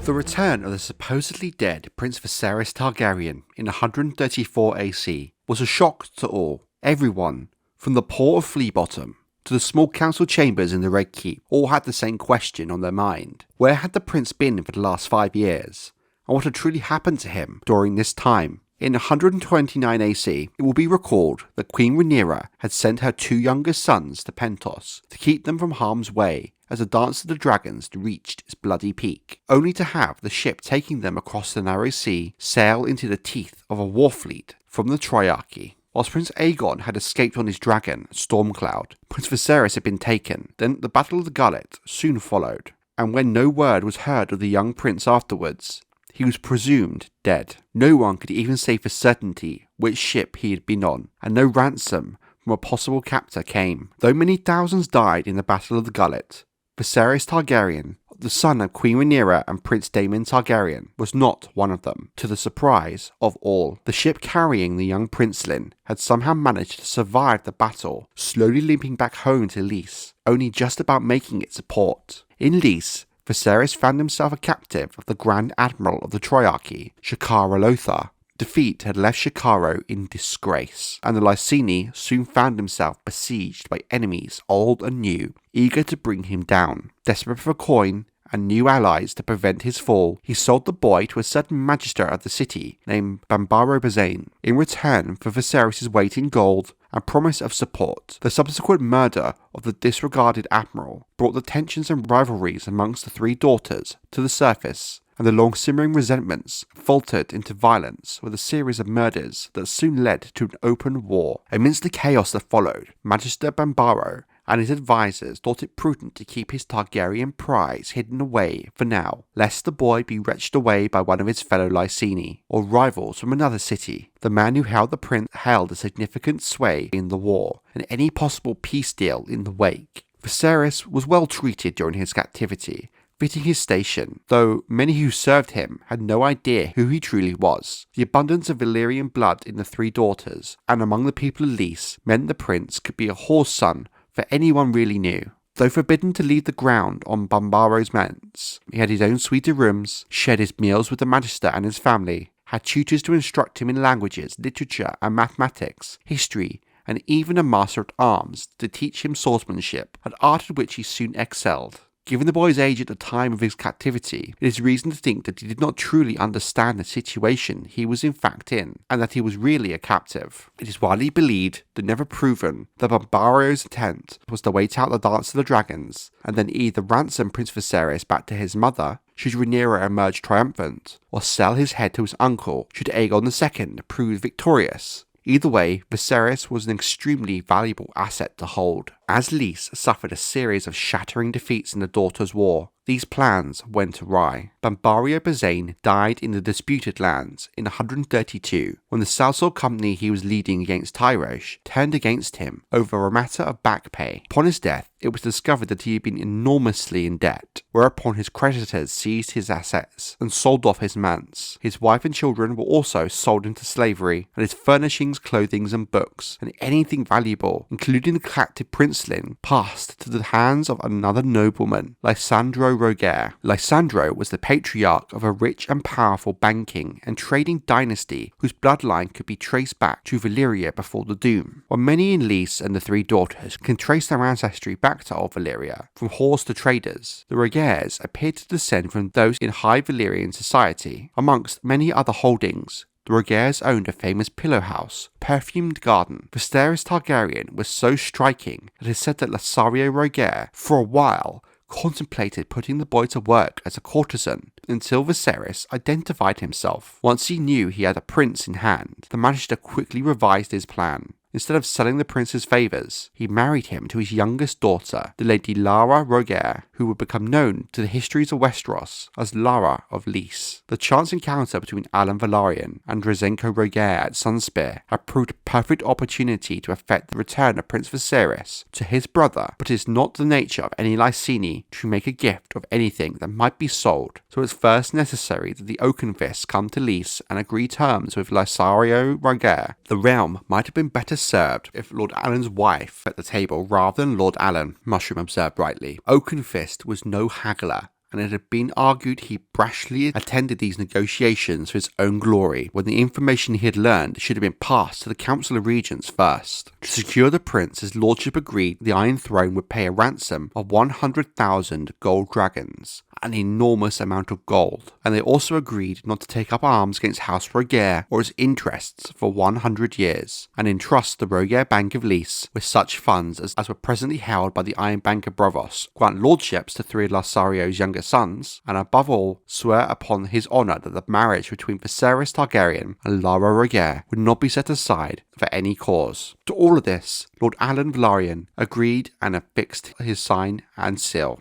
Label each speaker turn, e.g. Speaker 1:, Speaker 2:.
Speaker 1: The return of the supposedly dead Prince Viserys Targaryen in 134 AC was a shock to all. Everyone, from the port of Fleabottom to the small council chambers in the Red Keep, all had the same question on their mind. Where had the prince been for the last 5 years? And what had truly happened to him during this time? In 129 AC, it will be recalled that Queen Rhaenyra had sent her 2 youngest sons to Pentos to keep them from harm's way as the Dance of the Dragons reached its bloody peak, only to have the ship taking them across the narrow sea sail into the teeth of a war fleet from the Triarchy. Whilst Prince Aegon had escaped on his dragon, Stormcloud, Prince Viserys had been taken. Then the Battle of the Gullet soon followed, and when no word was heard of the young prince afterwards, he was presumed dead. No one could even say for certainty which ship he had been on, and no ransom from a possible captor came. Though many thousands died in the Battle of the Gullet, Viserys Targaryen, the son of Queen Rhaenyra and Prince Daemon Targaryen, was not one of them. To the surprise of all, the ship carrying the young princeling had somehow managed to survive the battle, slowly limping back home to Lys, only just about making it to port. In Lys, Viserys found himself a captive of the Grand Admiral of the Triarchy, Shakara Lothar. Defeat had left Shakaro in disgrace, and the Lyseni soon found himself besieged by enemies old and new, eager to bring him down. Desperate for coin and new allies to prevent his fall, he sold the boy to a certain magister of the city named Bambaro Bazane in return for Viserys' weight in gold and promise of support. The subsequent murder of the disregarded admiral brought the tensions and rivalries amongst the 3 daughters to the surface, and the long-simmering resentments faltered into violence with a series of murders that soon led to an open war. Amidst the chaos that followed, Magister Bambaro and his advisors thought it prudent to keep his Targaryen prize hidden away for now, lest the boy be wrenched away by one of his fellow Lyseni, or rivals from another city. The man who held the prince held a significant sway in the war, and any possible peace deal in the wake. Viserys was well treated during his captivity, fitting his station, though many who served him had no idea who he truly was. The abundance of Valyrian blood in the 3 daughters, and among the people of Lys, meant the prince could be a whore's son for anyone really knew. Though forbidden to leave the ground on Bambaro's manse, he had his own suite of rooms, shared his meals with the magister and his family, had tutors to instruct him in languages, literature and mathematics, history, and even a master at arms to teach him swordsmanship, an art at which he soon excelled. Given the boy's age at the time of his captivity, it is reason to think that he did not truly understand the situation he was in fact in, and that he was really a captive. It is widely believed, though never proven, that Bambaro's intent was to wait out the Dance of the Dragons, and then either ransom Prince Viserys back to his mother, should Rhaenyra emerge triumphant, or sell his head to his uncle, should Aegon II prove victorious. Either way, Viserys was an extremely valuable asset to hold. As Lys suffered a series of shattering defeats in the Daughters' War, these plans went awry. Bambaro Bazane died in the disputed lands in 132 when the sellsword company he was leading against Tyrosh turned against him over a matter of back pay. Upon his death, it was discovered that he had been enormously in debt, whereupon his creditors seized his assets and sold off his manse. His wife and children were also sold into slavery, and his furnishings, clothing and books, and anything valuable, including the captive princeling, passed to the hands of another nobleman, Larra Rogare. Lysandro was the patriarch of a rich and powerful banking and trading dynasty whose bloodline could be traced back to Valyria before the Doom. While many in Lys and the 3 daughters can trace their ancestry back to old Valyria, from whores to traders, the Rogares appeared to descend from those in high Valyrian society. Amongst many other holdings, the Rogares owned a famous pillow house, perfumed garden. Viserys Targaryen was so striking that it is said that Larra Rogare, for a while, contemplated putting the boy to work as a courtesan until Viserys identified himself. Once he knew he had a prince in hand, the magister quickly revised his plan. Instead of selling the prince's favours, he married him to his youngest daughter, the Lady Larra Rogare, who would become known to the histories of Westeros as Lara of Lys. The chance encounter between Aly Velaryon and Rhaenrya Rogare at Sunspear had proved a perfect opportunity to effect the return of Prince Viserys to his brother, but it is not the nature of any Lyseni to make a gift of anything that might be sold, so it's first necessary that the Oakenfists come to Lys and agree terms with Larra Rogare. The realm might have been better served if Lord Alan's wife at the table rather than Lord Alan, Mushroom observed brightly. Oakenfist was no haggler, and it had been argued he brashly attended these negotiations for his own glory, when the information he had learned should have been passed to the Council of Regents first. To secure the prince, his lordship agreed the Iron Throne would pay a ransom of 100,000 gold dragons, an enormous amount of gold, and they also agreed not to take up arms against House Rogare or its interests for 100 years, and entrust the Rogare Bank of Lys with such funds as were presently held by the Iron Bank of Braavos, grant lordships to 3 of Larsario's younger sons, and above all, swear upon his honour that the marriage between Viserys Targaryen and Larra Rogare would not be set aside for any cause. To all of this, Lord Aly Velaryon agreed and affixed his sign and seal.